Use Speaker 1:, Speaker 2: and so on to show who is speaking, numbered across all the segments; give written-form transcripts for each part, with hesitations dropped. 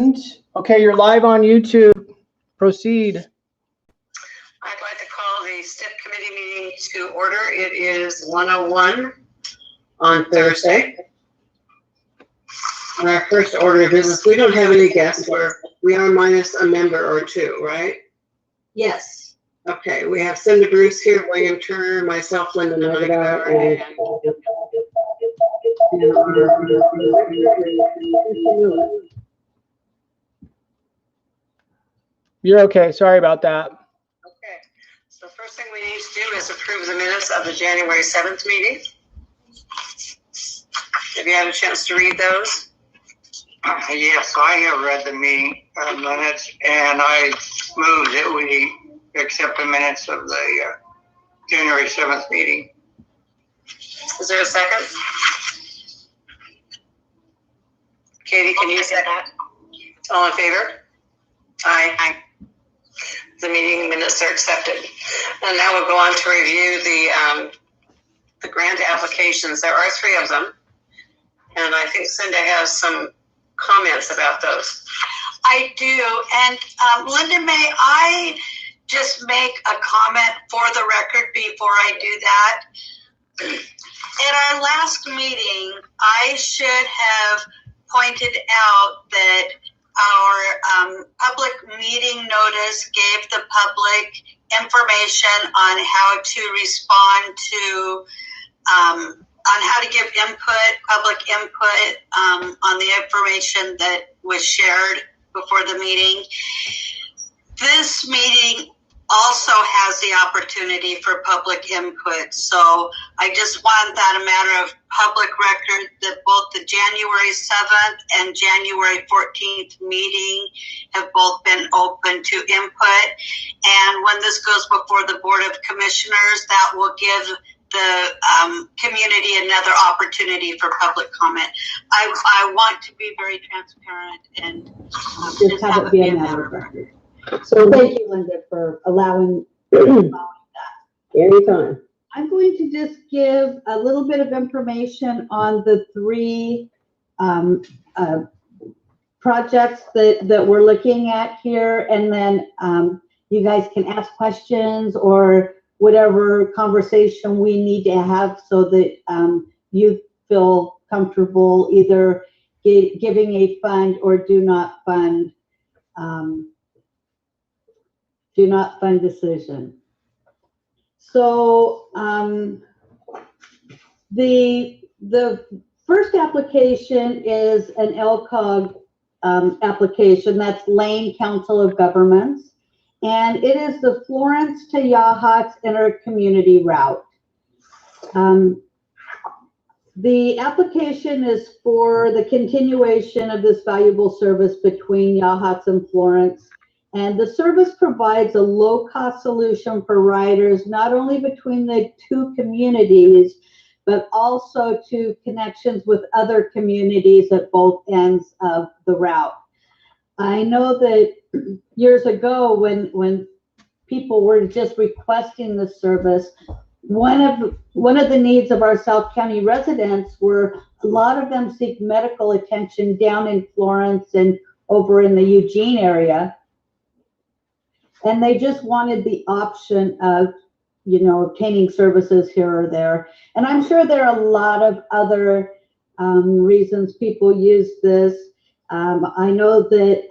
Speaker 1: And, okay, you're live on YouTube. Proceed.
Speaker 2: I'd like to call the STIF committee meeting to order. It is 1:01 on Thursday. And our first order of business, we don't have any guests. We are minus a member or two, right?
Speaker 3: Yes.
Speaker 2: Okay, we have Cindy Bruce here, William Turner, myself, Linda Nugget, and
Speaker 1: You're okay. Sorry about that.
Speaker 2: okay. So the first thing we need to do is approve the minutes of the January 7th meeting. Have you had a chance to read those?
Speaker 4: Yes, I have read the meeting minutes, and I move that we accept the minutes of the January 7th meeting.
Speaker 2: Is there a second? Katie, can you second that? All in favor? Aye. The meeting minutes are accepted. And now we'll go on to review the grant applications. There are 3 of them. And I think Cindy has some comments about those.
Speaker 3: I do. And Linda, may I just make a comment for the record before I do that? At our last meeting, I should have pointed out that our public meeting notice gave the public information on how to respond to, on how to give public input on the information that was shared before the meeting. This meeting also has the opportunity for public input. So I just want that a matter of public record that both the January 7th and January 14th meeting have both been open to input. And when this goes before the Board of Commissioners, that will give the community another opportunity for public comment. I want to be very transparent and
Speaker 5: just have it be a matter of record. So thank you, Linda, for allowing that.
Speaker 2: Anytime.
Speaker 5: I'm going to just give a little bit of information on the 3 projects that we're looking at here, and then you guys can ask questions or whatever conversation we need to have so that you feel comfortable either giving a fund or do not fund decision. So the first application is an LCOG application. That's Lane Council of Governments, and it is the Florence to Yachats Intercommunity Route. The application is for the continuation of this valuable service between Yachats and Florence. And the service provides a low-cost solution for riders, not only between the 2 communities, but also to connections with other communities at both ends of the route. I know that years ago, when people were just requesting the service, one of the needs of our South County residents were a lot of them seek medical attention down in Florence and over in the Eugene area. And they just wanted the option of, obtaining services here or there. And I'm sure there are a lot of other reasons people use this. I know that,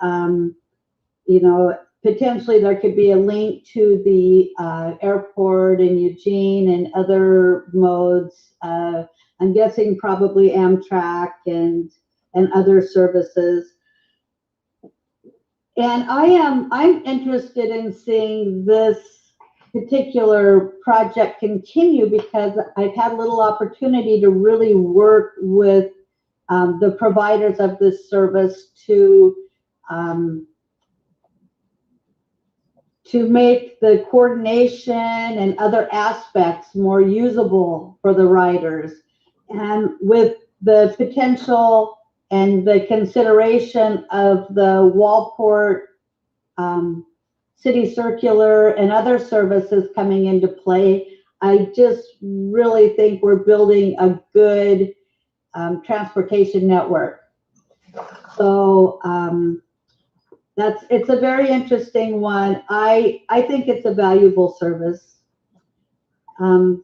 Speaker 5: potentially there could be a link to the airport in Eugene and other modes. I'm guessing probably Amtrak and other services. And I'm interested in seeing this particular project continue because I've had a little opportunity to really work with the providers of this service to make the coordination and other aspects more usable for the riders. And with the potential and the consideration of the Wallport City Circular and other services coming into play, I just really think we're building a good transportation network. So it's a very interesting one. I think it's a valuable service. The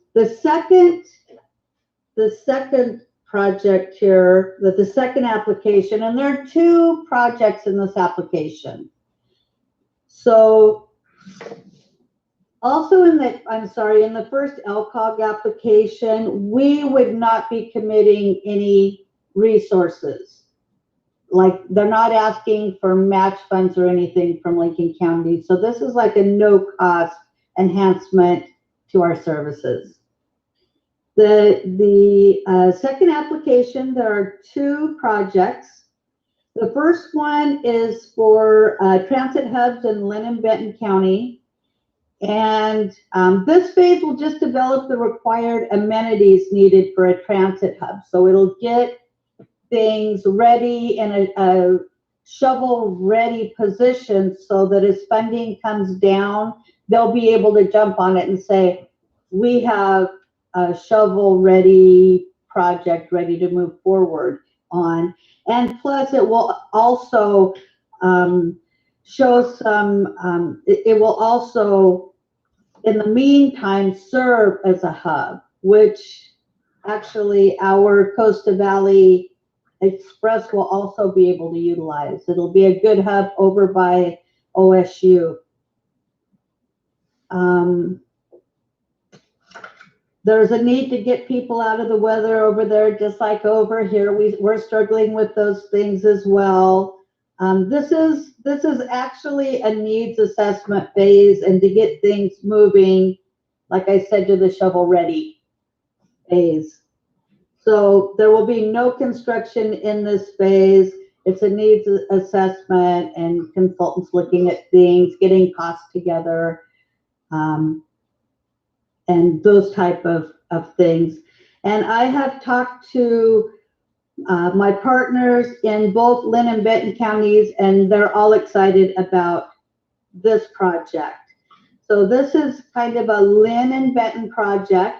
Speaker 5: second project here, the second application, and there are two projects in this application. So also in the first LCOG application, we would not be committing any resources. Like, they're not asking for match funds or anything from Lincoln County. So this is like a no-cost enhancement to our services. The second application, there are two projects. The first one is for transit hubs in Lynn and Benton County. And this phase will just develop the required amenities needed for a transit hub. So it'll get things ready in a shovel-ready position so that as funding comes down, they'll be able to jump on it and say, we have a shovel-ready project ready to move forward on. And plus, it will also show some, it will also, in the meantime, serve as a hub, which actually our Costa Valley Express will also be able to utilize. It'll be a good hub over by OSU. There's a need to get people out of the weather over there, just like over here. We're struggling with those things as well. This is actually a needs assessment phase, and to get things moving, like I said, to the shovel ready phase. So there will be no construction in this phase. It's a needs assessment and consultants looking at things, getting costs together, and those type of things. And I have talked to my partners in both Lynn and Benton counties, and they're all excited about this project. So this is kind of a Lynn and Benton project.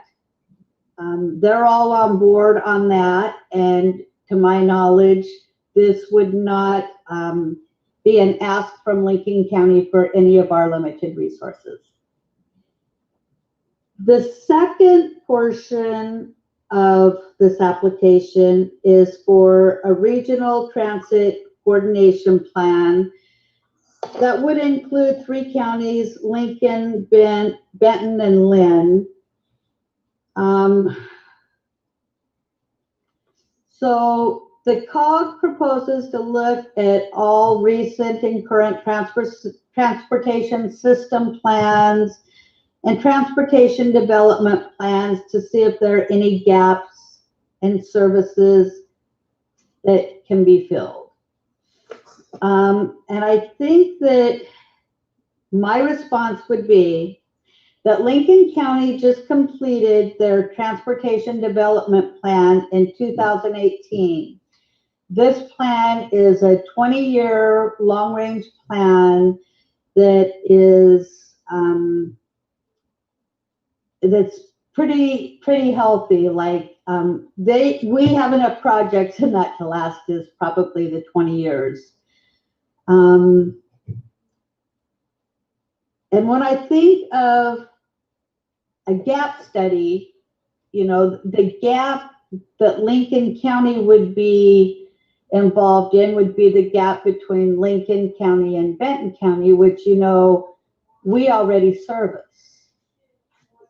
Speaker 5: They're all on board on that, and to my knowledge, this would not be an ask from Lincoln County for any of our limited resources. The second portion of this application is for a regional transit coordination plan that would include 3 counties, Lincoln, Benton, and Lynn. So the COG proposes to look at all recent and current transportation system plans and transportation development plans to see if there are any gaps in services that can be filled. And I think that my response would be that Lincoln County just completed their transportation development plan in 2018. This plan is a 20-year long-range plan that is that's pretty healthy. Like we have enough projects in that to last us probably the 20 years. And when I think of a gap study, you know, the gap that Lincoln County would be involved in would be the gap between Lincoln County and Benton County, which, you know, we already service.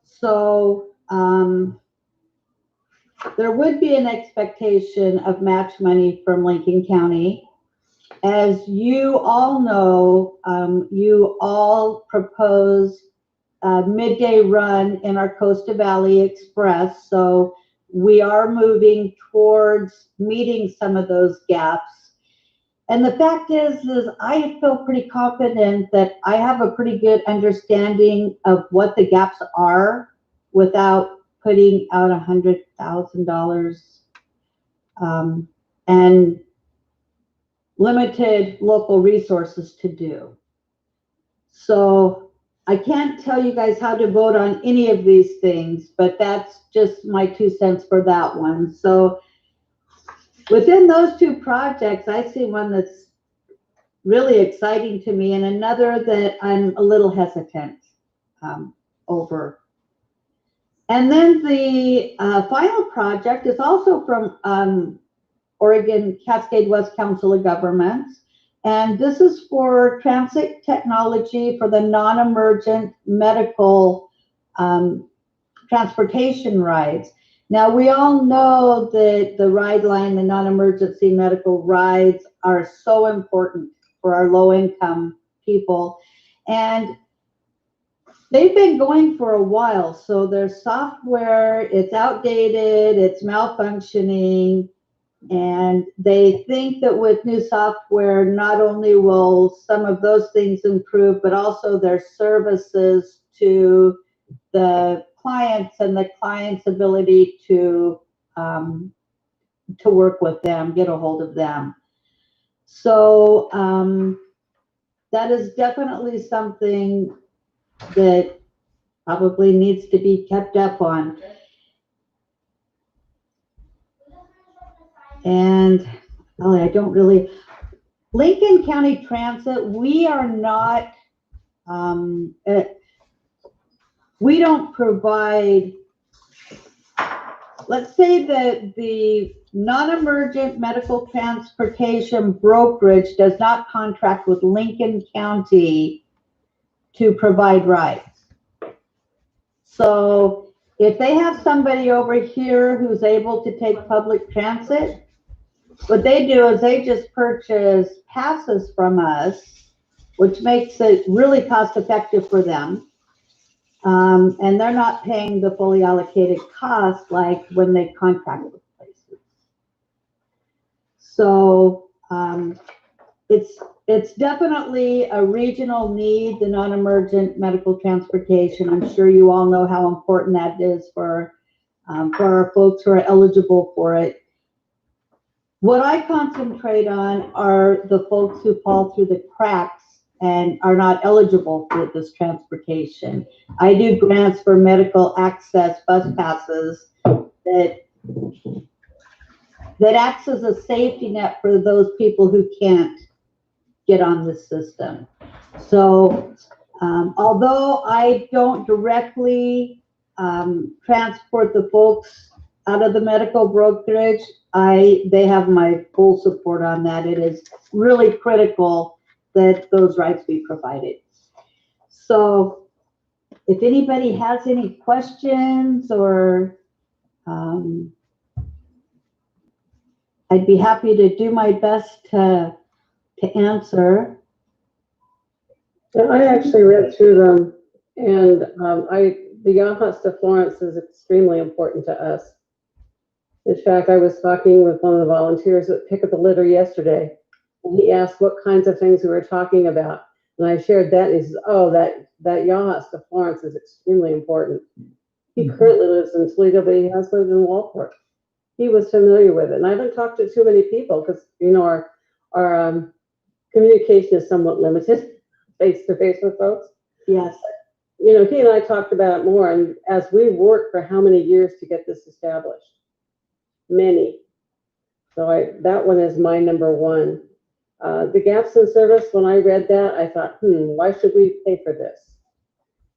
Speaker 5: So there would be an expectation of match money from Lincoln County. As you all know, you all propose a midday run in our Costa Valley Express. So we are moving towards meeting some of those gaps. And the fact is I feel pretty confident that I have a pretty good understanding of what the gaps are without putting out $100,000 and limited local resources to do. So I can't tell you guys how to vote on any of these things, but that's just my 2 cents for that one. So within those 2 projects, I see one that's really exciting to me, and another that I'm a little hesitant over. And then the final project is also from Oregon Cascade West Council of Governments. And this is for transit technology for the non-emergent medical transportation rides. Now, we all know that the ride line, the non-emergency medical rides, are so important for our low-income people. And they've been going for a while. So their software, it's outdated, it's malfunctioning. And they think that with new software, not only will some of those things improve, but also their services to the clients and the client's ability to work with them, get a hold of them. So that is definitely something that probably needs to be kept up on. And I don't really, Lincoln County Transit, we are not, we don't provide, let's say that the non-emergent medical transportation brokerage does not contract with Lincoln County to provide rides. So if they have somebody over here who's able to take public transit, what they do is they just purchase passes from us, which makes it really cost effective for them. And they're not paying the fully allocated cost like when they contract with places. So it's definitely a regional need, the non-emergent medical transportation. I'm sure you all know how important that is for our folks who are eligible for it. What I concentrate on are the folks who fall through the cracks and are not eligible for this transportation. I do grants for medical access bus passes that acts as a safety net for those people who can't get on the system. So although I don't directly transport the folks out of the medical brokerage, they have my full support on that. It is really critical that those rights be provided. So if anybody has any questions, or I'd be happy to do my best to answer.
Speaker 6: I actually read through them, and the Yahats to Florence is extremely important to us. In fact, I was talking with one of the volunteers at Pick Up the Litter yesterday, and he asked what kinds of things we were talking about. And I shared that, and he says, oh, that Yahats to Florence is extremely important. He currently lives in Toledo, but he has lived in Walport. He was familiar with it. And I haven't talked to too many people because, you know, our communication is somewhat limited face-to-face with folks.
Speaker 5: Yes.
Speaker 6: You know, he and I talked about it more, and as we worked for how many years to get this established? Many. So that one is my number one. The gaps in service, when I read that, I thought, why should we pay for this?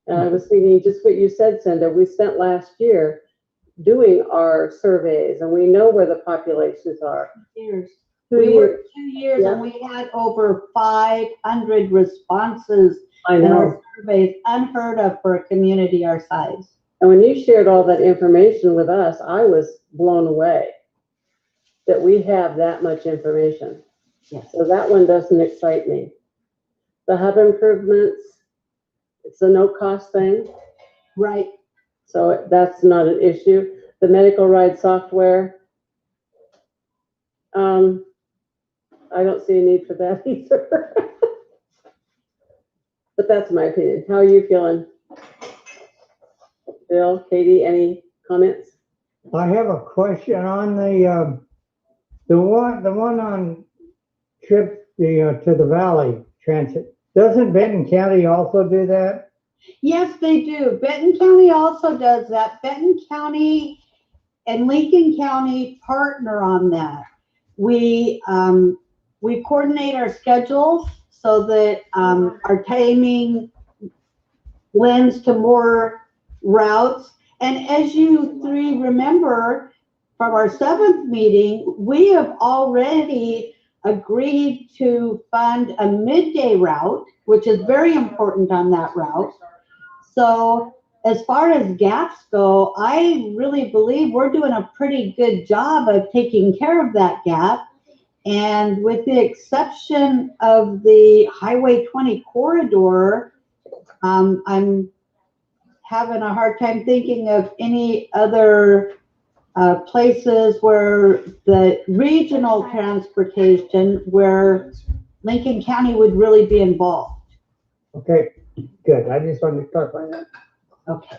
Speaker 6: And I was thinking just what you said, Cinda. We spent last year doing our surveys, and we know where the populations are.
Speaker 5: Years.
Speaker 6: 2
Speaker 5: We
Speaker 6: years.
Speaker 5: worked 2 years,
Speaker 6: Yeah.
Speaker 5: and we had over 500 responses
Speaker 6: I
Speaker 5: in
Speaker 6: know.
Speaker 5: our surveys, unheard of for a community our size.
Speaker 6: And when you shared all that information with us, I was blown away that we have that much information.
Speaker 5: Yes.
Speaker 6: So that one doesn't excite me. The hub improvements, it's a no-cost thing.
Speaker 5: Right.
Speaker 6: So that's not an issue. The medical ride software, I don't see a need for that either. But that's my opinion. How are you feeling? Bill, Katie, any comments?
Speaker 1: I have a question on the one on trip to the Valley Transit. Doesn't Benton County also do that?
Speaker 5: Yes, they do. Benton County also does that. Benton County and Lincoln County partner on that. We we coordinate our schedules so that our timing lends to more routes. And as you three remember from our 7th meeting, we have already agreed to fund a midday route, which is very important on that route. So as far as gaps go, I really believe we're doing a pretty good job of taking care of that gap. And with the exception of the Highway 20 corridor, I'm having a hard time thinking of any other places where the regional transportation, where Lincoln County would really be involved.
Speaker 1: Okay, good. I just wanted to clarify that.
Speaker 5: Okay.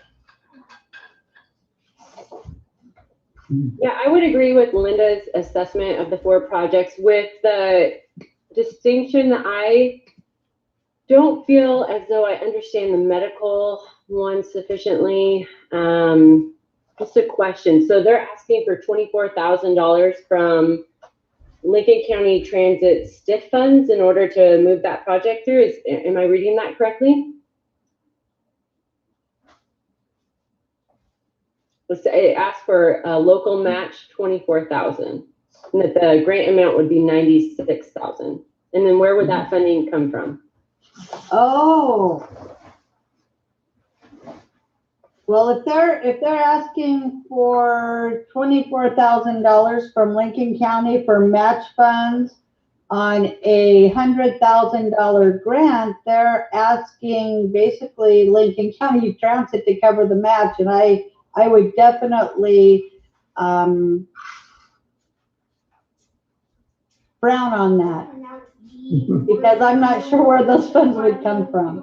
Speaker 7: Yeah, I would agree with Linda's assessment of the 4 projects, with the distinction that I don't feel as though I understand the medical one sufficiently. Just a question. So they're asking for $24,000 from Lincoln County Transit STIF funds in order to move that project through. Am I reading that correctly? It asked for a local match $24,000, and that the grant amount would be $96,000. And then where would that funding come from?
Speaker 5: Oh. Well, if they're asking for $24,000 from Lincoln County for match funds on a $100,000 grant, they're asking basically Lincoln County Transit to cover the match, and I would definitely frown on that. Because I'm not sure where those funds would come from.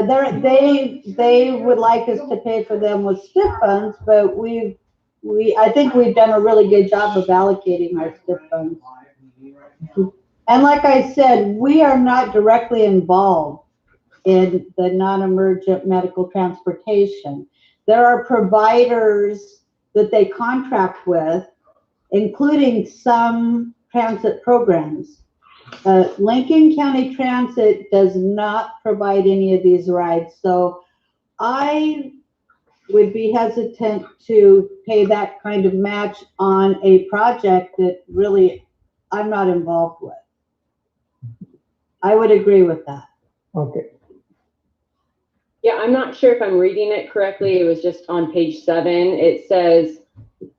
Speaker 5: They would like us to pay for them with STIF funds, but I think we've done a really good job of allocating our STIF funds. And like I said, we are not directly involved in the non-emergent medical transportation. There are providers that they contract with, including some transit programs. Lincoln County Transit does not provide any of these rides, so I would be hesitant to pay that kind of match on a project that really I'm not involved with. I would agree with that.
Speaker 1: Okay.
Speaker 7: Yeah, I'm not sure if I'm reading it correctly. It was just on page 7. It says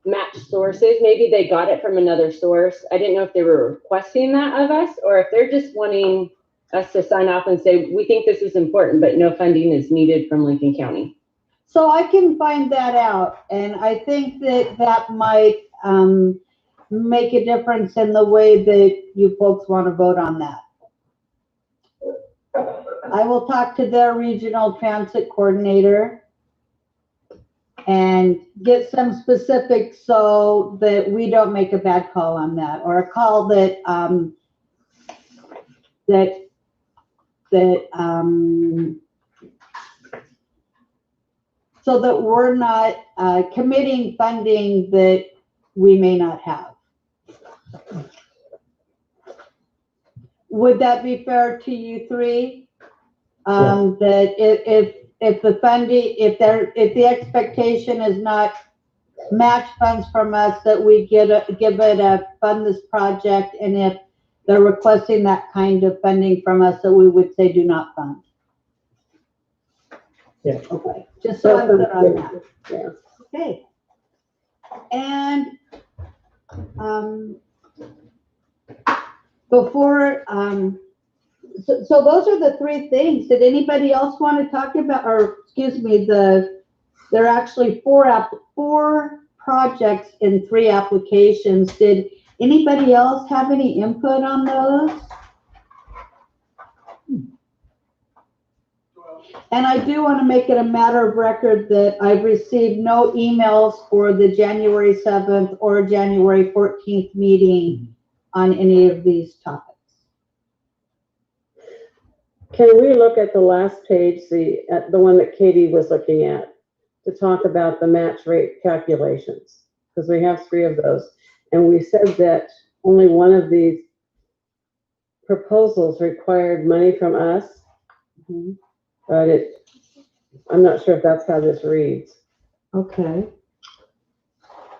Speaker 7: match sources. Maybe they got it from another source. I didn't know if they were requesting that of us, or if they're just wanting us to sign off and say, we think this is important, but no funding is needed from Lincoln County.
Speaker 5: So I can find that out, and I think that might make a difference in the way that you folks want to vote on that. I will talk to their regional transit coordinator and get some specifics so that we don't make a bad call on that, or a call that so that we're not committing funding that we may not have. Would that be fair to you three? That if the funding, if the expectation is not match funds from us, that we give it a fund this project, and if they're requesting that kind of funding from us, that we would say do not fund.
Speaker 1: Yeah.
Speaker 5: Okay. Just so I'm clear on that.
Speaker 6: Yeah.
Speaker 5: Okay. And before so those are the 3 things. Did anybody else want to talk about, or excuse me, there are actually 4 projects in 3 applications. Did anybody else have any input on those? And I do want to make it a matter of record that I've received no emails for the January 7th or January 14th meeting on any of these topics.
Speaker 6: Can we look at the last page, the one that Katie was looking at, to talk about the match rate calculations? Because we have 3 of those. And we said that only one of these proposals required money from us,
Speaker 5: Mhm.
Speaker 6: but I'm not sure if that's how this reads.
Speaker 5: Okay.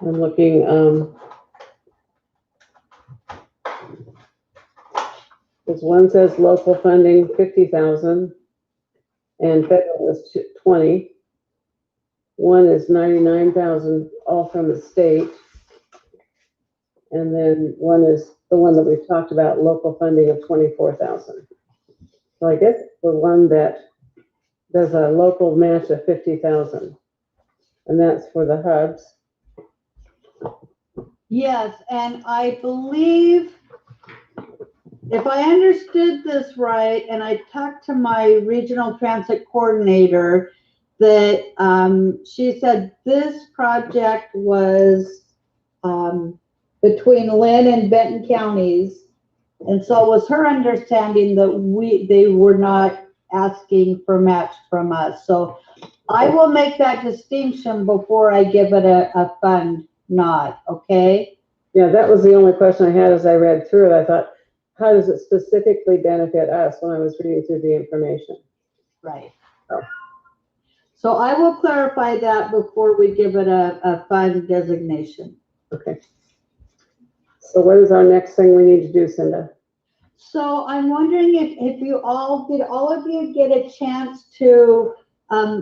Speaker 6: I'm looking, this one says local funding 50,000 and federal is 20. One is 99,000, all from the state. And then one is the one that we've talked about, local funding of 24,000. So I guess the one that does a local match of 50,000, and that's for the hubs.
Speaker 5: Yes, and I believe, if I understood this right, and I talked to my regional transit coordinator, that she said this project was between Lynn and Benton counties. And so it was her understanding that they were not asking for match from us. So I will make that distinction before I give it a fund nod, okay?
Speaker 6: Yeah, that was the only question I had as I read through it. I thought, how does it specifically benefit us when I was reading through the information?
Speaker 5: Right.
Speaker 6: Oh.
Speaker 5: So I will clarify that before we give it a fund designation.
Speaker 6: Okay. So what is our next thing we need to do, Cinda?
Speaker 5: So I'm wondering if you did all of you get a chance to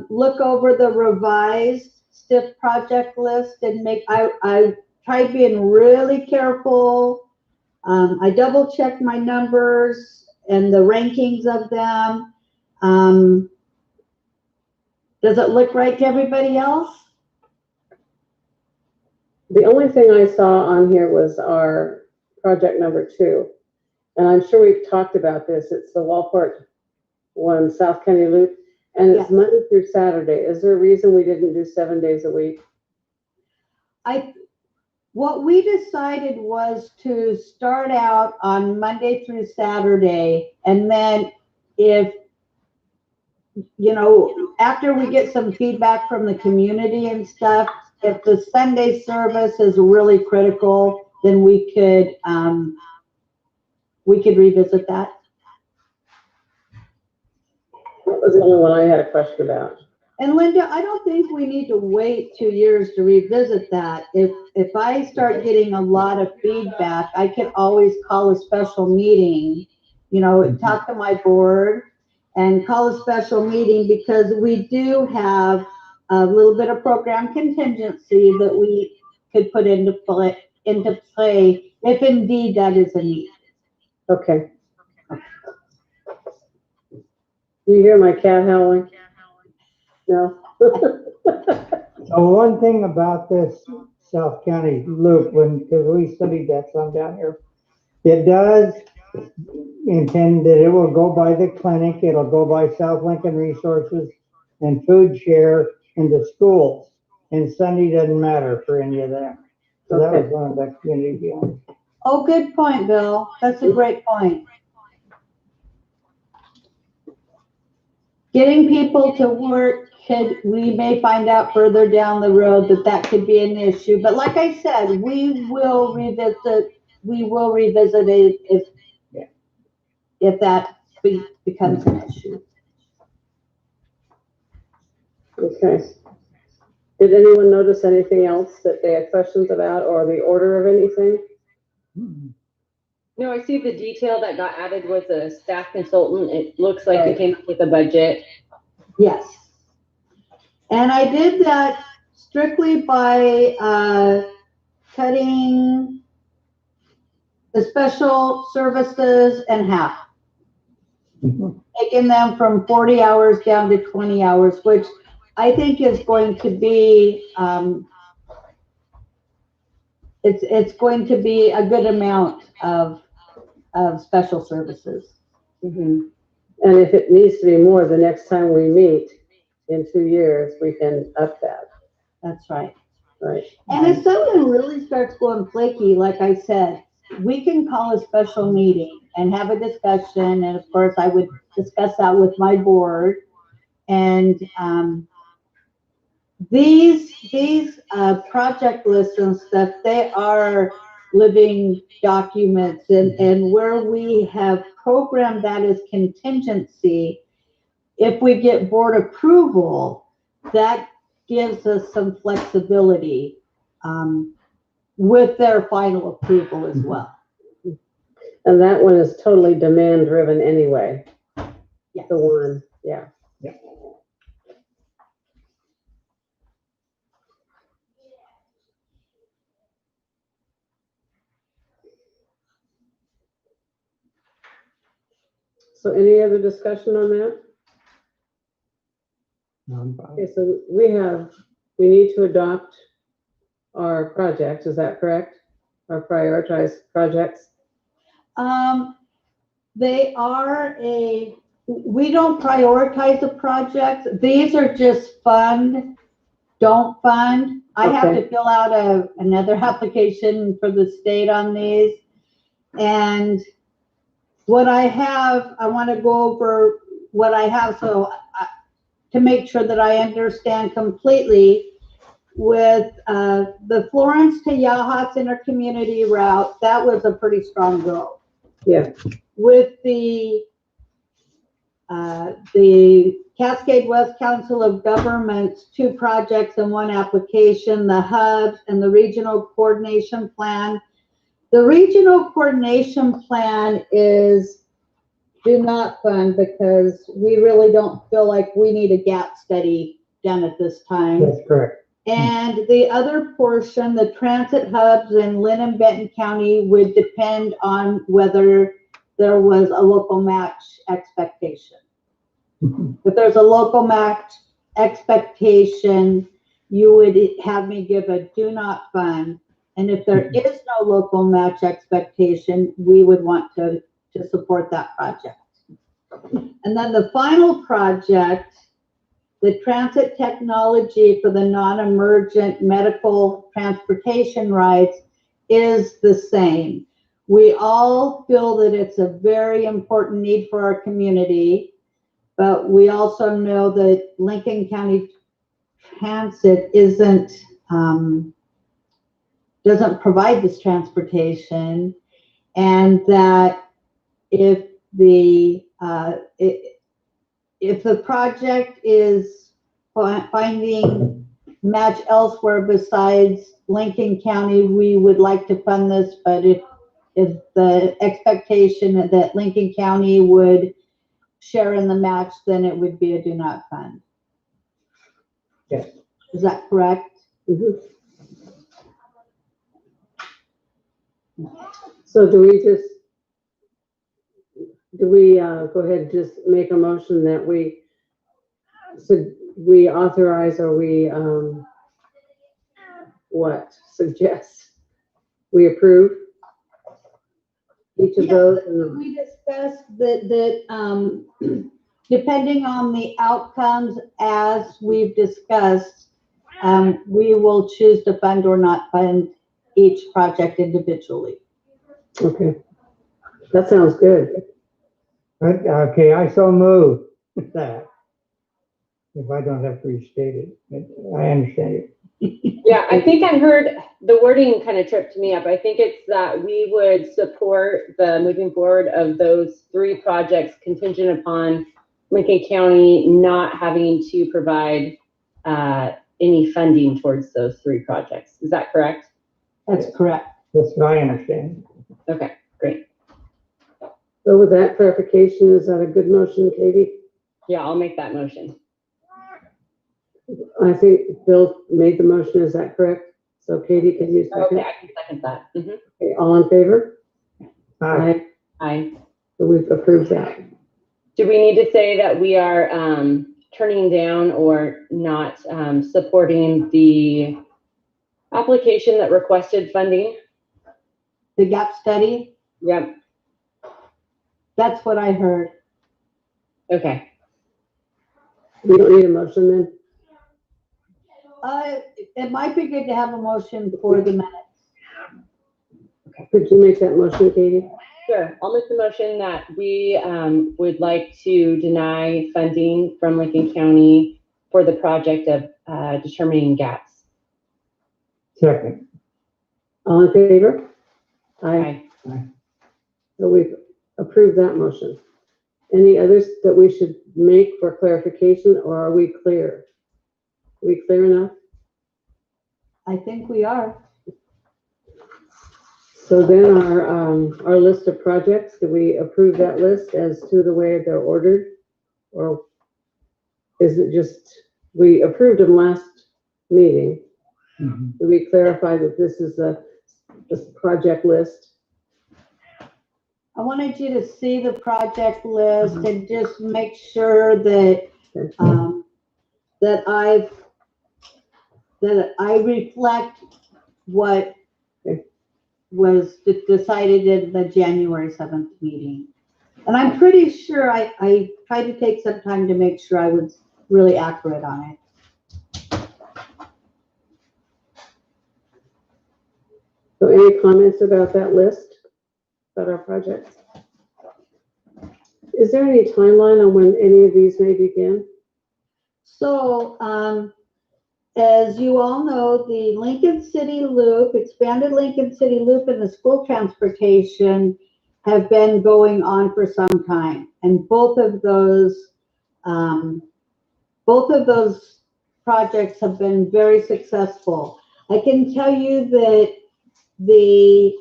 Speaker 5: look over the revised STIF project list and I tried being really careful. I double checked my numbers and the rankings of them. Does it look right to everybody else?
Speaker 6: The only thing I saw on here was our project number 2. And I'm sure we've talked about this. It's the Walport one, South County Loop, and it's Monday through Saturday. Is there a reason we didn't do 7 days a week?
Speaker 5: What we decided was to start out on Monday through Saturday, and then if, after we get some feedback from the community and stuff, if the Sunday service is really critical, then we could revisit that.
Speaker 6: That was the only one I had a question about.
Speaker 5: And Linda, I don't think we need to wait 2 years to revisit that. If I start getting a lot of feedback, I can always call a special meeting, talk to my board and call a special meeting, because we do have a little bit of program contingency that we could put into play if indeed that is a need.
Speaker 6: Okay. Do you hear my cat howling? No.
Speaker 1: So one thing about this South County loop, because we studied that some down here, it does intend that it will go by the clinic, it'll go by South Lincoln Resources and Food Share into schools. And Sunday doesn't matter for any of them. So that was one of the community deals.
Speaker 5: Oh, good point, Bill. That's a great point. Getting people to work, we may find out further down the road that could be an issue. But like I said, we will revisit it if that becomes an issue.
Speaker 6: Okay. Did anyone notice anything else that they had questions about, or the order of anything?
Speaker 7: No, I see the detail that got added was a staff consultant. It looks like it came up with a budget.
Speaker 5: Yes. And I did that strictly by cutting the special services in half. Taking them from 40 hours down to 20 hours, which I think is going to be, it's going to be a good amount of special services.
Speaker 6: Mm-hmm. And if it needs to be more, the next time we meet in 2 years, we can up that.
Speaker 5: That's right.
Speaker 6: Right.
Speaker 5: And if something really starts going flaky, like I said, we can call a special meeting and have a discussion. And of course, I would discuss that with my board. And these project lists and stuff, they are living documents, and where we have program that is contingency, if we get board approval, that gives us some flexibility with their final approval as well.
Speaker 6: And that one is totally demand driven anyway.
Speaker 5: Yes.
Speaker 6: The one, yeah. So any other discussion on that? Okay, so we need to adopt our projects, is that correct? Our prioritized projects?
Speaker 5: We don't prioritize the projects. These are just fund, don't fund. I have to fill out another application for the state on these. And what I have, I want to go over what I have to make sure that I understand completely. With the Florence to Yachats intercommunity route, that was a pretty strong go.
Speaker 6: Yeah.
Speaker 5: With the Cascade West Council of Governments, 2 projects and 1 application, the hubs and the regional coordination plan. The regional coordination plan is do not fund because we really don't feel like we need a gap study done at this time.
Speaker 1: That's correct.
Speaker 5: And the other portion, the transit hubs in Lynn and Benton County, would depend on whether there was a local match expectation. If there's a local match expectation, you would have me give a do not fund. And if there is no local match expectation, we would want to support that project. And then the final project, the transit technology for the non-emergent medical transportation rights, is the same. We all feel that it's a very important need for our community, but we also know that Lincoln County Transit doesn't provide this transportation, and that if the project is finding match elsewhere besides Lincoln County, we would like to fund this, but if the expectation that Lincoln County would share in the match, then it would be a do not fund.
Speaker 1: Yes.
Speaker 5: Is that correct?
Speaker 6: Mm-hmm. So do we go ahead and just make a motion that we authorize, or we suggest we approve each of those?
Speaker 5: We discussed that depending on the outcomes, as we've discussed, we will choose to fund or not fund each project individually.
Speaker 6: Okay, that sounds good.
Speaker 1: Okay, I so move that. If I don't have to restate it, I understand it.
Speaker 7: Yeah, I think I heard the wording kind of tripped me up. I think it's that we would support the moving forward of those 3 projects contingent upon Lincoln County not having to provide any funding towards those 3 projects. Is that correct?
Speaker 5: That's correct.
Speaker 1: That's what I understand.
Speaker 7: Okay, great.
Speaker 6: So with that clarification, is that a good motion, Katie?
Speaker 7: Yeah, I'll make that motion.
Speaker 6: I think Bill made the motion, is that correct? So Katie, can you second?
Speaker 7: Okay, I can second that. Mm-hmm.
Speaker 6: Okay, all in favor?
Speaker 1: Aye.
Speaker 7: Aye.
Speaker 6: So we've approved that.
Speaker 7: Do we need to say that we are turning down or not supporting the application that requested funding?
Speaker 5: The gap study,
Speaker 7: Yep.
Speaker 5: that's what I heard.
Speaker 7: Okay.
Speaker 6: We don't need a motion then?
Speaker 5: It might be good to have a motion for the minutes.
Speaker 6: Could you make that motion, Katie?
Speaker 7: Sure. I'll make the motion that we would like to deny funding from Lincoln County for the project of determining gaps.
Speaker 1: Second.
Speaker 6: All in favor? Aye.
Speaker 7: Aye.
Speaker 6: So we've approve that motion. Any others that we should make for clarification, or are we clear? Are we clear enough?
Speaker 5: I think we are.
Speaker 6: So then our list of projects, do we approve that list as to the way they're ordered? Or is it just, we approved them last meeting? Do we clarify that this is this project list?
Speaker 5: I wanted you to see the project list and just make sure that, that I reflect what was decided in the January 7th meeting. And I'm pretty sure I tried to take some time to make sure I was really accurate on it.
Speaker 6: So any comments about that list, about our projects? Is there any timeline on when any of these may begin?
Speaker 5: So, as you all know, the Lincoln City Loop, expanded Lincoln City Loop, and the school transportation have been going on for some time. And both of those projects have been very successful. I can tell you that the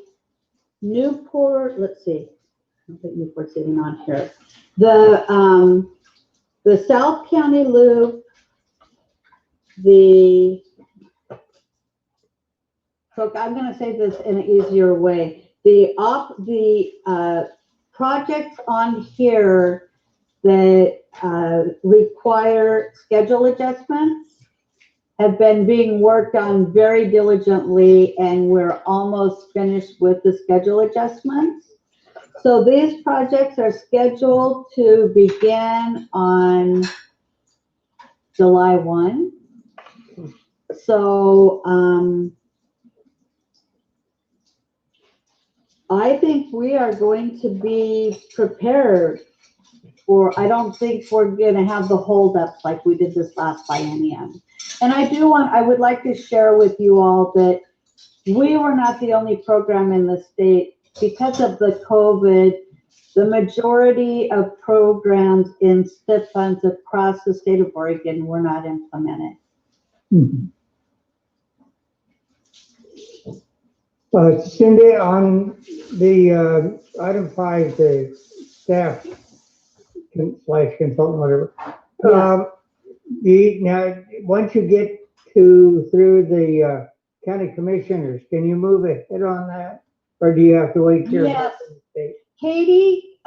Speaker 5: Newport, let's see, I don't think Newport's sitting on here. The South County Loop, so I'm going to say this in an easier way. The projects on here that require schedule adjustments have been being worked on very diligently, and we're almost finished with the schedule adjustments. So these projects are scheduled to begin on July 1. So I think we are going to be prepared for, I don't think we're going to have the holdups like we did this last biennium. And I would like to share with you all that we were not the only program in the state. Because of the COVID, the majority of programs in STIF funds across the state of Oregon were not implemented.
Speaker 1: Cindy, on the item 5, the staff / consultant, whatever. Now, once you get through the county commissioners, can you move ahead on that, or do you have to wait till?
Speaker 5: Yes, Katie,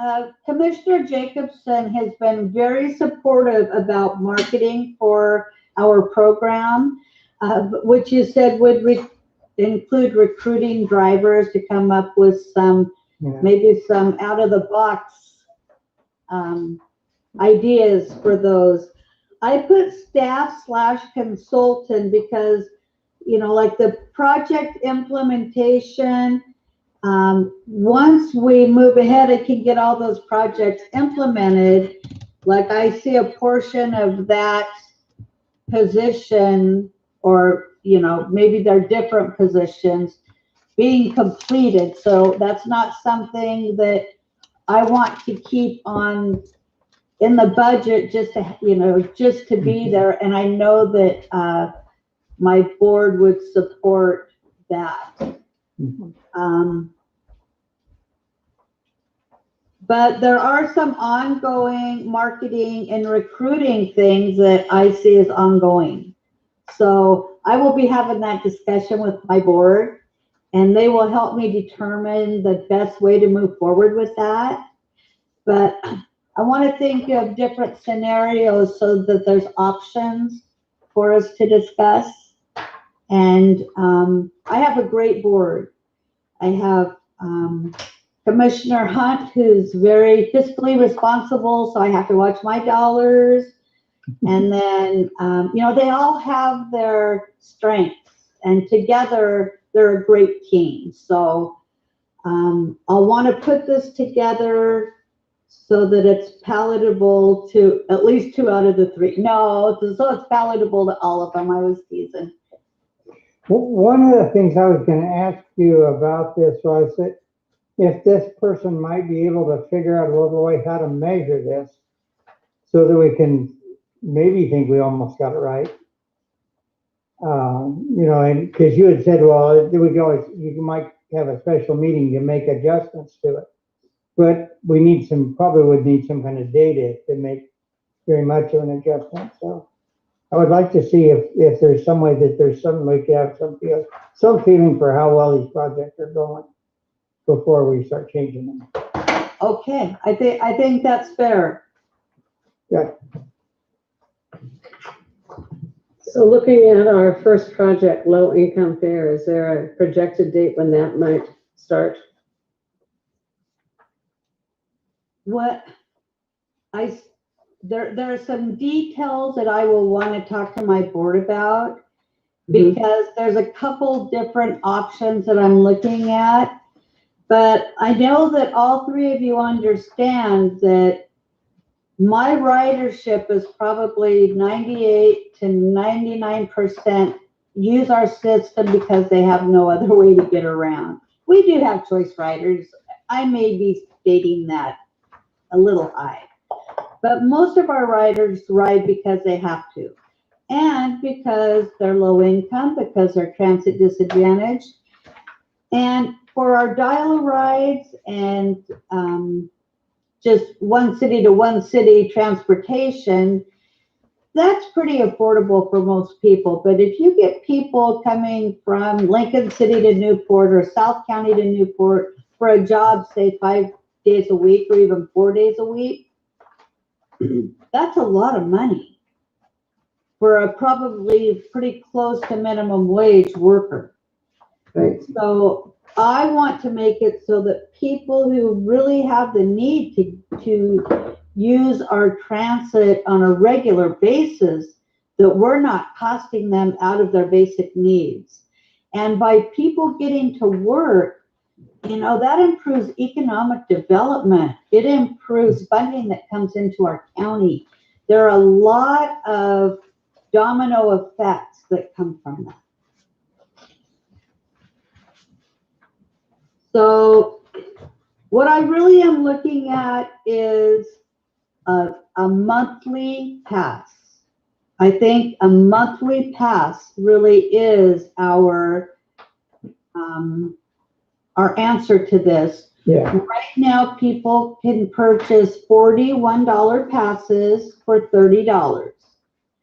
Speaker 5: Commissioner Jacobson has been very supportive about marketing for our program, which you said would include recruiting drivers to come up with some, maybe some out of the box ideas for those. I put staff / consultant because, like the project implementation, once we move ahead and can get all those projects implemented, like I see a portion of that position, or maybe they're different positions being completed. So that's not something that I want to keep on in the budget just to be there. And I know that my board would support that. But there are some ongoing marketing and recruiting things that I see as ongoing. So I will be having that discussion with my board, and they will help me determine the best way to move forward with that. But I want to think of different scenarios so that there's options for us to discuss. And I have a great board. I have Commissioner Hunt, who's very fiscally responsible, so I have to watch my dollars. And then, they all have their strengths, and together they're a great team. So I'll want to put this together so that it's palatable to at least 2 out of the 3. No, so it's palatable to all of them. I was teasing.
Speaker 1: One of the things I was going to ask you about this was that if this person might be able to figure out a little way how to measure this so that we can maybe think we almost got it right. You know, and because you had said, well, we could always, you might have a special meeting to make adjustments to it. But we need probably would need some kind of data to make very much of an adjustment. So I would like to see if there's some way that there's some way to have some feeling for how well these projects are going before we start changing them.
Speaker 5: Okay, I think that's fair.
Speaker 1: Yeah.
Speaker 6: So looking at our first project, low income fair, is there a projected date when that might start?
Speaker 5: There are some details that I will want to talk to my board about, because there's a couple different options that I'm looking at. But I know that all three of you understand that my ridership is probably 98 to 99% use our system because they have no other way to get around. We do have choice riders. I may be stating that a little high, but most of our riders ride because they have to, and because they're low income, because they're transit disadvantaged. And for our dial-a-rides and just one city to one city transportation, that's pretty affordable for most people. But if you get people coming from Lincoln City to Newport or South County to Newport for a job, say 5 days a week or even 4 days a week, that's a lot of money for a probably pretty close to minimum wage worker.
Speaker 6: Right.
Speaker 5: So I want to make it so that people who really have the need to use our transit on a regular basis, that we're not costing them out of their basic needs. And by people getting to work, you know, that improves economic development. It improves funding that comes into our county. There are a lot of domino effects that come from that. So what I really am looking at is a monthly pass. I think a monthly pass really is our answer to this.
Speaker 1: Yeah.
Speaker 5: Right now, people can purchase $41 passes for $30.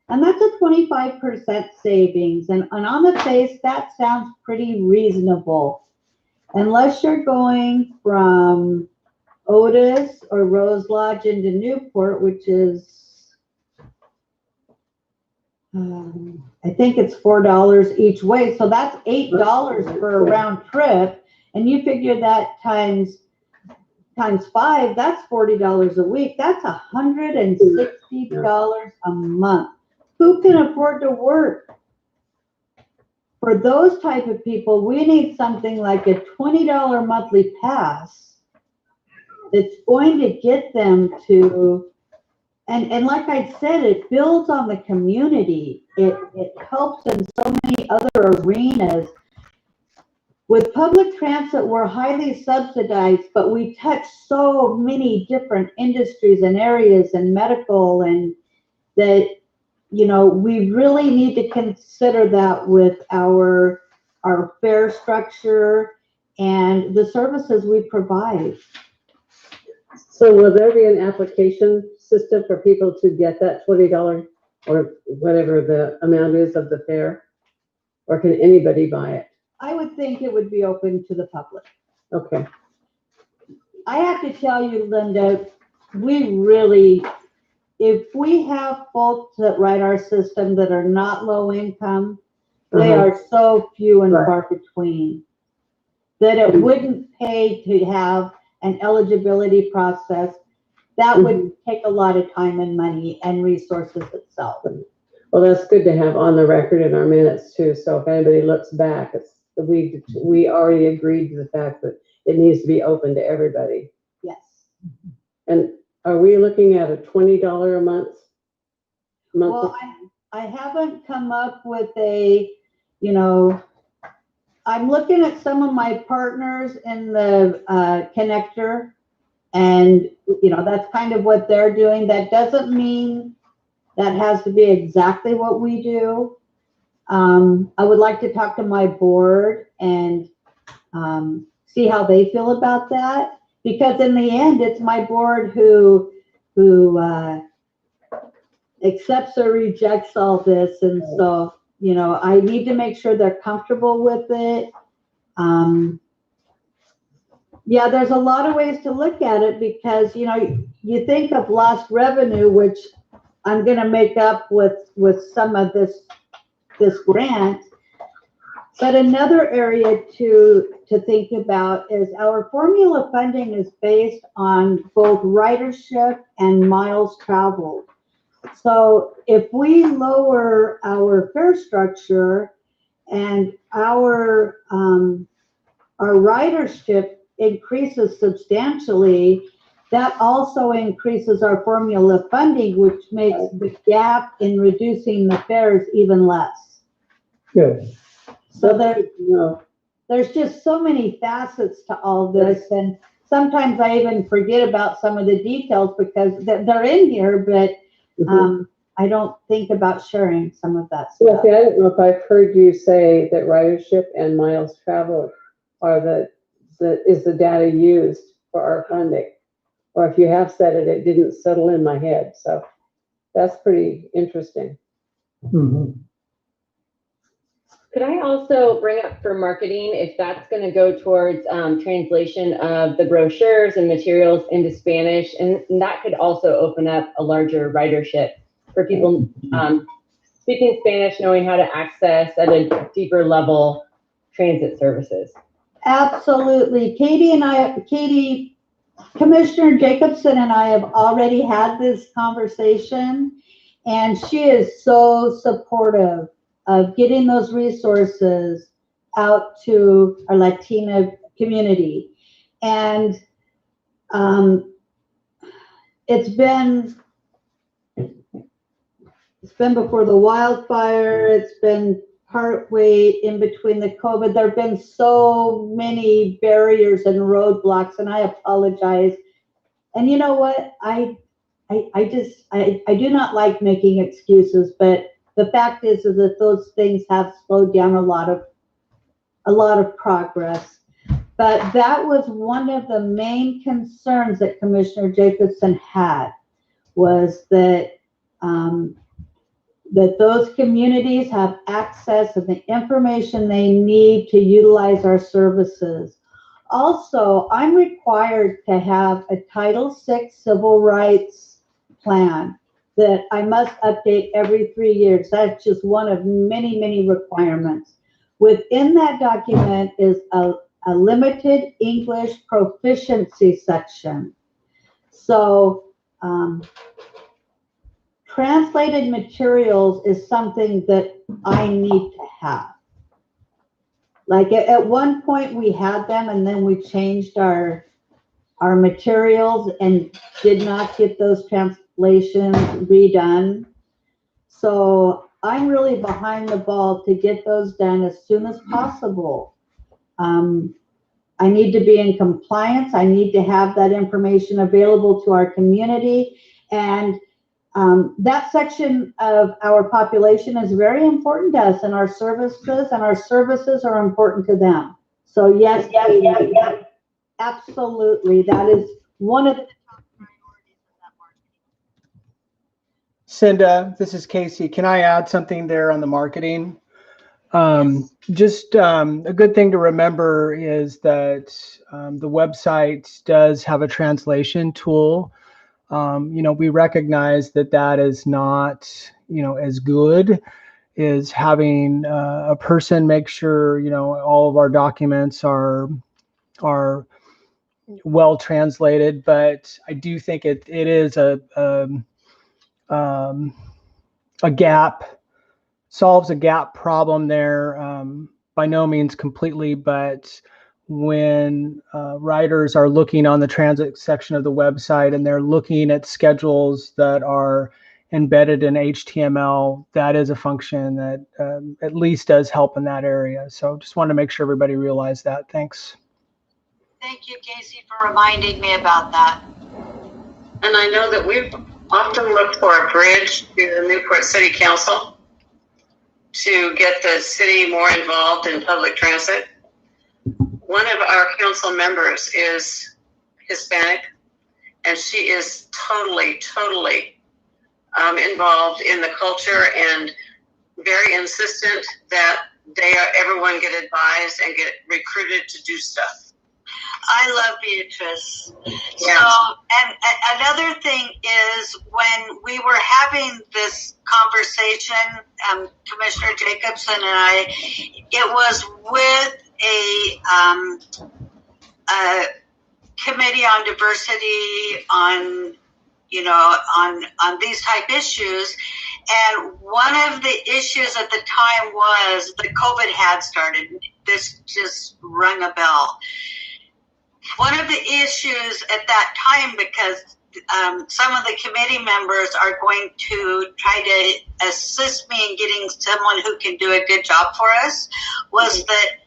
Speaker 5: And that's a 25% savings. And on the face, that sounds pretty reasonable. Unless you're going from Otis or Rose Lodge into Newport, which is, I think it's $4 each way. So that's $8 for a round trip. And you figure that times 5, that's $40 a week. That's $160 a month. Who can afford to work? For those type of people, we need something like a $20 monthly pass that's going to get them to, and like I said, it builds on the community. It helps in so many other arenas. With public transit, we're highly subsidized, but we touch so many different industries and areas and medical, and that, you know, we really need to consider that with our fare structure and the services we provide.
Speaker 6: So will there be an application system for people to get that $20 or whatever the amount is of the fare? Or can anybody buy it?
Speaker 5: I would think it would be open to the public.
Speaker 6: Okay.
Speaker 5: I have to tell you, Linda, we really, if we have folks that ride our system that are not low income, they are so few and far between that it wouldn't pay to have an eligibility process. That would take a lot of time and money and resources itself.
Speaker 6: Well, that's good to have on the record in our minutes too. So if anybody looks back, we already agreed to the fact that it needs to be open to everybody.
Speaker 5: Yes.
Speaker 6: And are we looking at a $20 a month?
Speaker 5: Well, I haven't come up with a, you know, I'm looking at some of my partners in the connector, and that's kind of what they're doing. That doesn't mean that has to be exactly what we do. I would like to talk to my board and see how they feel about that, because in the end, it's my board who accepts or rejects all this, and so I need to make sure they're comfortable with it. Yeah, there's a lot of ways to look at it, because you think of lost revenue, which I'm going to make up with some of this grant. But another area to think about is our formula funding is based on both ridership and miles traveled. So if we lower our fare structure and our ridership increases substantially, that also increases our formula funding, which makes the gap in reducing the fares even less.
Speaker 1: Good.
Speaker 5: So there's just so many facets to all this, and sometimes I even forget about some of the details because they're in here, but I don't think about sharing some of that stuff.
Speaker 6: Yeah, see, I don't know if I've heard you say that ridership and miles traveled are is the data used for our funding, or if you have said it, it didn't settle in my head. So that's pretty interesting.
Speaker 1: Mm-hmm.
Speaker 7: Could I also bring up for marketing, if that's going to go towards translation of the brochures and materials into Spanish, and that could also open up a larger ridership for people speaking Spanish, knowing how to access at a deeper level transit services.
Speaker 5: Absolutely. Katie, Commissioner Jacobson and I have already had this conversation, and she is so supportive of getting those resources out to our Latina community. And it's been before the wildfire, it's been partway in between the COVID. There have been so many barriers and roadblocks, and I apologize. And you know what? I do not like making excuses, but the fact is that those things have slowed down a lot of progress. But that was one of the main concerns that Commissioner Jacobson had, was that that those communities have access to the information they need to utilize our services. Also, I'm required to have a Title VI civil rights plan that I must update every 3 years. That's just one of many, many requirements. Within that document is a limited English proficiency section. So, translated materials is something that I need to have. Like at one point we had them, and then we changed our materials and did not get those translations redone. So I'm really behind the ball to get those done as soon as possible. I need to be in compliance. I need to have that information available to our community, and that section of our population is very important to us, and our services are important to them. So yes, absolutely. That is one of the top priorities of that marketing.
Speaker 8: Cinda, this is Casey. Can I add something there on the marketing? Just a good thing to remember is that the website does have a translation tool. We recognize that is not, as good as having a person make sure, all of our documents are well translated. But I do think it is a gap, solves a gap problem there. By no means completely, but when riders are looking on the transit section of the website and they're looking at schedules that are embedded in HTML, that is a function that at least does help in that area. So just wanted to make sure everybody realized that. Thanks.
Speaker 3: Thank you, Casey, for reminding me about that.
Speaker 2: And I know that we've often looked for a bridge to the Newport City Council to get the city more involved in public transit. One of our council members is Hispanic, and she is totally involved in the culture and very insistent that everyone get advised and get recruited to do stuff.
Speaker 3: I love Beatrice.
Speaker 2: Yeah.
Speaker 3: So, and another thing is when we were having this conversation, Commissioner Jacobson and I, it was with a committee on diversity on these type issues. And one of the issues at the time was the COVID had started. This just rung a bell. One of the issues at that time, because some of the committee members are going to try to assist me in getting someone who can do a good job for us, was that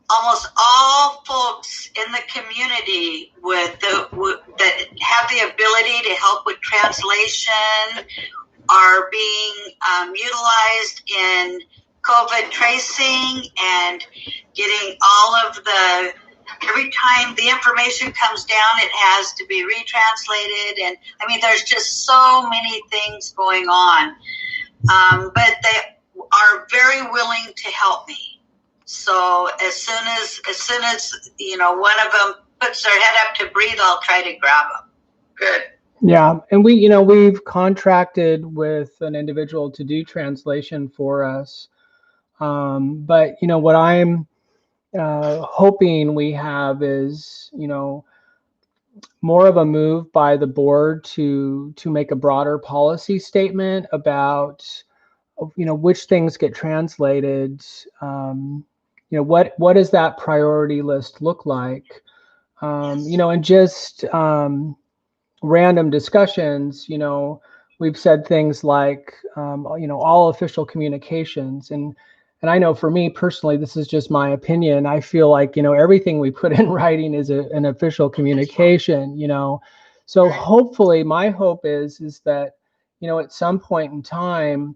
Speaker 3: almost all folks in the community that have the ability to help with translation are being utilized in COVID tracing and getting all of every time the information comes down, it has to be retranslated. And I mean, there's just so many things going on. But they are very willing to help me. So as soon as one of them puts their head up to breathe, I'll try to grab them.
Speaker 2: Good.
Speaker 8: Yeah, and we've contracted with an individual to do translation for us. But what I'm hoping we have is more of a move by the board to make a broader policy statement about which things get translated. What does that priority list look like? And just random discussions, we've said things like, all official communications. And I know for me personally, this is just my opinion. I feel like, everything we put in writing is an official communication, So hopefully my hope is that, at some point in time,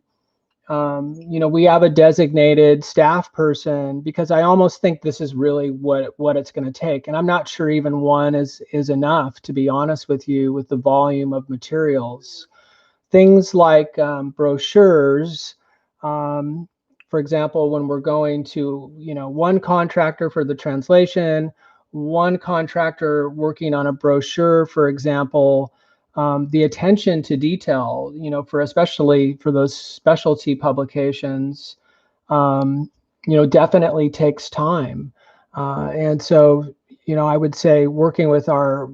Speaker 8: we have a designated staff person, because I almost think this is really what it's going to take. And I'm not sure even one is enough, to be honest with you, with the volume of materials. Things like brochures, for example, when we're going to, one contractor for the translation, one contractor working on a brochure, for example, the attention to detail, especially for those specialty publications, definitely takes time. And so, I would say working with our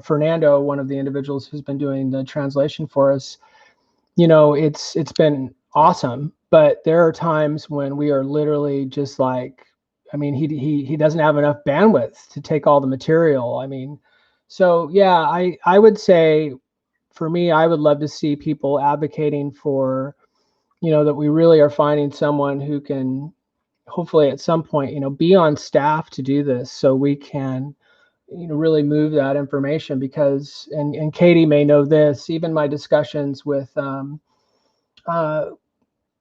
Speaker 8: Fernando, one of the individuals who's been doing the translation for us, it's been awesome. But there are times when we are literally just like, he doesn't have enough bandwidth to take all the material. So yeah, I would say, for me, I would love to see people advocating for, that we really are finding someone who can hopefully at some point, be on staff to do this, so we can, really move that information. Because, and Katie may know this, even my discussions with,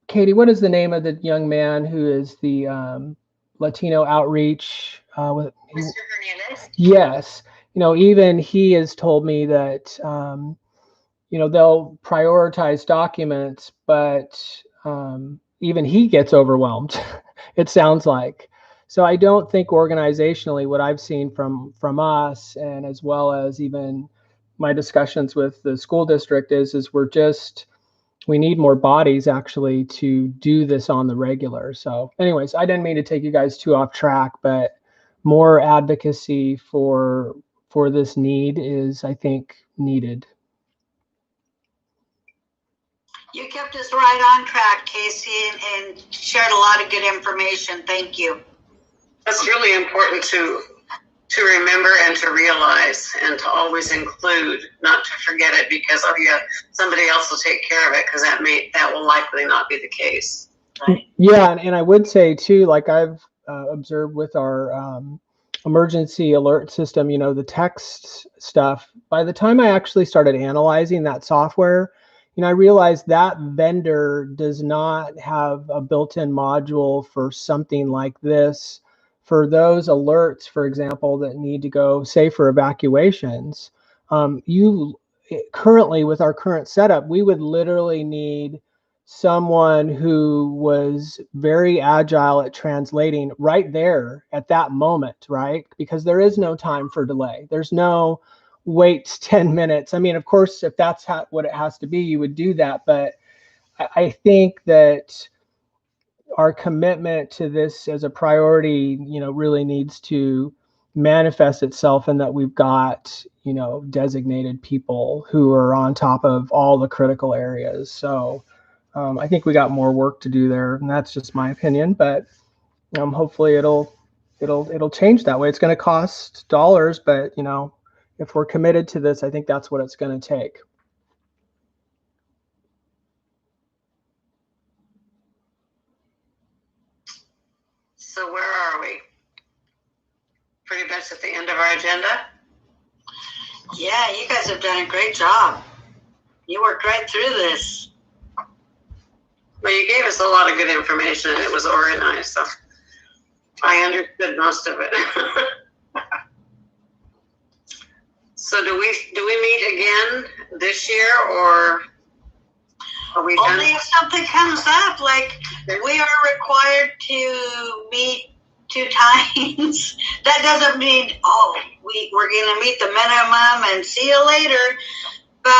Speaker 8: Katie, what is the name of the young man who is the Latino outreach?
Speaker 2: Mr. Hernandez?
Speaker 8: Yes. Even he has told me that, they'll prioritize documents, but even he gets overwhelmed, it sounds like. So I don't think organizationally, what I've seen from us, and as well as even my discussions with the school district, is we need more bodies actually to do this on the regular. So anyways, I didn't mean to take you guys too off track, but more advocacy for this need is, I think, needed.
Speaker 3: You kept us right on track, Casey, and shared a lot of good information. Thank you.
Speaker 2: That's really important to to remember and to realize and to always include, not to forget it because, oh yeah, somebody else will take care of it, because that will likely not be the case. Right?
Speaker 8: Yeah, and I would say too, like I've observed with our emergency alert system, the text stuff, by the time I actually started analyzing that software, I realized that vendor does not have a built-in module for something like this. For those alerts, for example, that need to go, say, for evacuations, currently with our current setup, we would literally need someone who was very agile at translating right there at that moment, right? Because there is no time for delay. There's no wait 10 minutes. I mean, of course, if that's what it has to be, you would do that. But I think that our commitment to this as a priority, really needs to manifest itself in that we've got, designated people who are on top of all the critical areas. So I think we got more work to do there, and that's just my opinion. But hopefully it'll change that way. It's going to cost dollars, but if we're committed to this, I think that's what it's going to take.
Speaker 2: So where are we? Pretty much at the end of our agenda?
Speaker 3: Yeah, you guys have done a great job. You worked right through this.
Speaker 2: Well, you gave us a lot of good information, and it was organized, so I understood most of it. So do we meet again this year, or are we done?
Speaker 3: Only if something comes up, like we are required to meet 2 times. That doesn't mean, we're going to meet the minimum and see you later. But,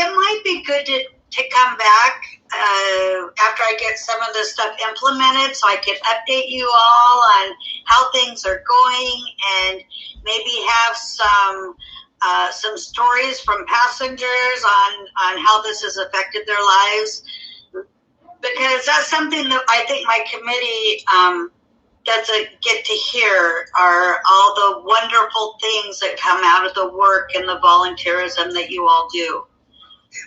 Speaker 3: it might be good to come back after I get some of this stuff implemented, so I can update you all on how things are going, and maybe have some stories from passengers on how this has affected their lives, because that's something that I think my committee doesn't get to hear, are all the wonderful things that come out of the work and the volunteerism that you all do.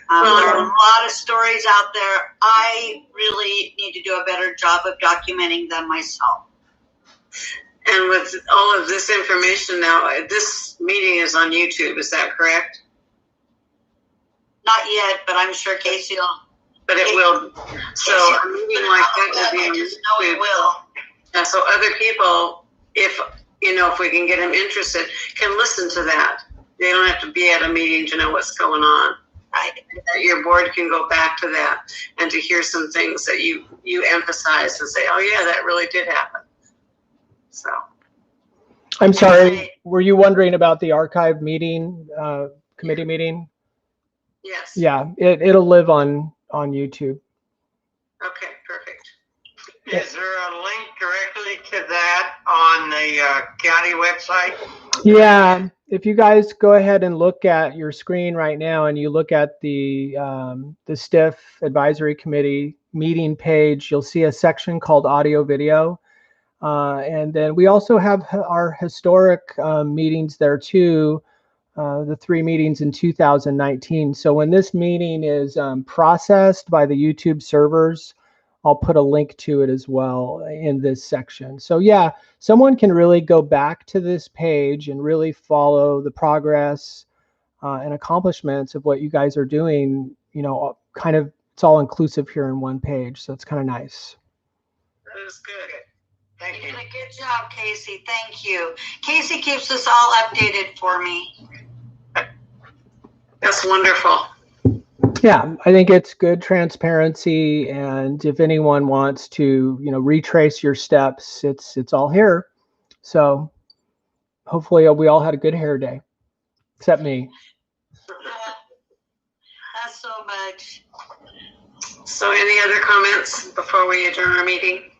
Speaker 3: There are a lot of stories out there. I really need to do a better job of documenting them myself.
Speaker 2: And with all of this information now, this meeting is on YouTube, is that correct?
Speaker 3: Not yet, but I'm sure Casey will.
Speaker 2: But it will. So a meeting like that will be on
Speaker 3: I just know it will.
Speaker 2: And so other people, if we can get them interested, can listen to that. They don't have to be at a meeting to know what's going on. Right. Your board can go back to that and to hear some things that you emphasize and say, oh yeah, that really did happen. So.
Speaker 8: I'm sorry, were you wondering about the archive meeting, committee meeting?
Speaker 2: Yes.
Speaker 8: Yeah, it'll live on YouTube.
Speaker 2: Okay, perfect.
Speaker 4: Is there a link directly to that on the county website?
Speaker 8: Yeah, if you guys go ahead and look at your screen right now and you look at the STIF Advisory Committee meeting page, you'll see a section called Audio Video. And then we also have our historic meetings there too, the 3 meetings in 2019. So when this meeting is processed by the YouTube servers, I'll put a link to it as well in this section. So yeah, someone can really go back to this page and really follow the progress and accomplishments of what you guys are doing, kind of, it's all inclusive here in one page. So it's kind of nice.
Speaker 2: That is good.
Speaker 3: Thank you. You did a good job, Casey. Thank you. Casey keeps us all updated for me.
Speaker 2: That's wonderful.
Speaker 8: Yeah, I think it's good transparency, and if anyone wants to, retrace your steps, it's all here. So hopefully we all had a good hair day, except me.
Speaker 3: Not so much.
Speaker 2: So any other comments before we adjourn our meeting?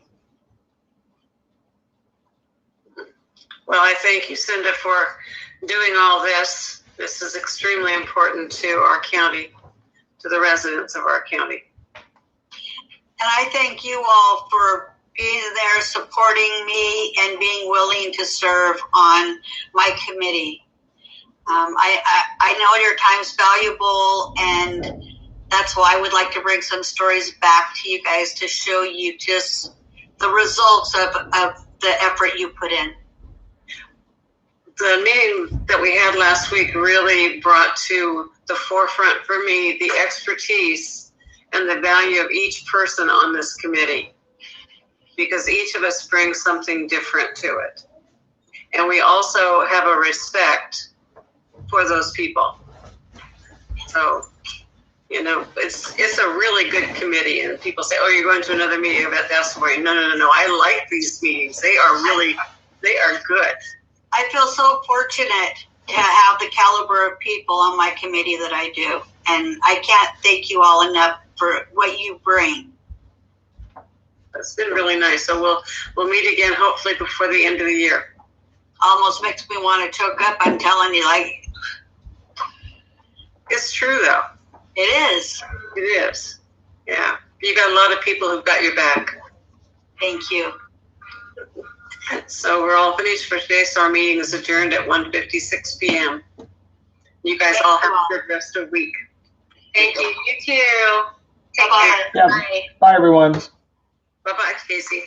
Speaker 2: Well, I thank you, Cinda, for doing all this. This is extremely important to our county, to the residents of our county.
Speaker 3: And I thank you all for being there, supporting me, and being willing to serve on my committee. I know your time's valuable, and that's why I would like to bring some stories back to you guys to show you just the results of the effort you put in.
Speaker 2: The meeting that we had last week really brought to the forefront for me the expertise and the value of each person on this committee, because each of us brings something different to it. And we also have a respect for those people. So, you know, it's a really good committee, and people say, oh, you're going to another meeting, but that's boring. No. I like these meetings. They are good.
Speaker 3: I feel so fortunate to have the caliber of people on my committee that I do. And I can't thank you all enough for what you bring.
Speaker 2: It's been really nice. So we'll meet again hopefully before the end of the year.
Speaker 3: Almost makes me want to choke up. I'm telling you, like.
Speaker 2: It's true though.
Speaker 3: It is.
Speaker 2: It is. Yeah. You got a lot of people who've got your back.
Speaker 3: Thank you.
Speaker 2: So we're all finished for today. So our meeting is adjourned at 1:56 p.m. You guys all have a good rest of the week. Thank you. You too. Take care.
Speaker 8: Yeah.
Speaker 2: Bye.
Speaker 8: Bye, everyone.
Speaker 2: Bye-bye, Casey.